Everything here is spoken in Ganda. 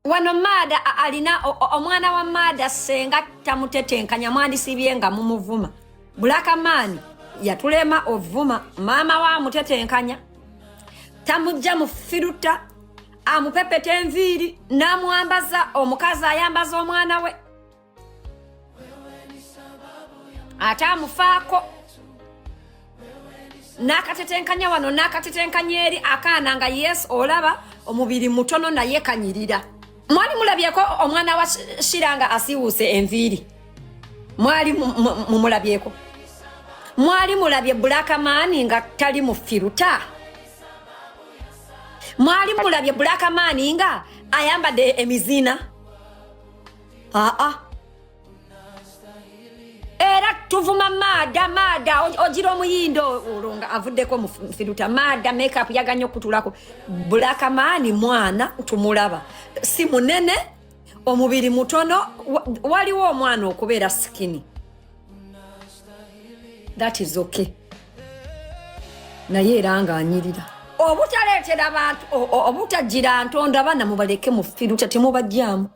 wano Mada alina omwana wa Mada Senga tamutetenkanya mwandisibye nga mumuvuma. Blackman yatulema ovuma mama wa mutetenkanya. Tamujja mu firuta amupepete enviri namwambaza omukazi ayambaza omwana we. Atamufaako nakatetenkanya wano nakatetenkanya eri akaana nga yes olaba omubiri mutono naye kanyirira. Mwali mulabyeko omwana wa Shiranga asiwuse enviri. Mwali mulabyeko. Mwali mulabye Blackman nga tali mu firuta. Mwali mulabye Blackman nga ayambadde emizina. Era tuvuma Mada ojiro muyindo olonga avuddeko mu firuta. Mada makeup yaganyo kutulako. Blackman mwana tumulaba si munene omubiri mutono waliwo omwana okubeera skinny. That is okay. Naye era nga anyirira obutaleetera bantu obutajira ntonda bana mubaleke mu firuta temubajjamu.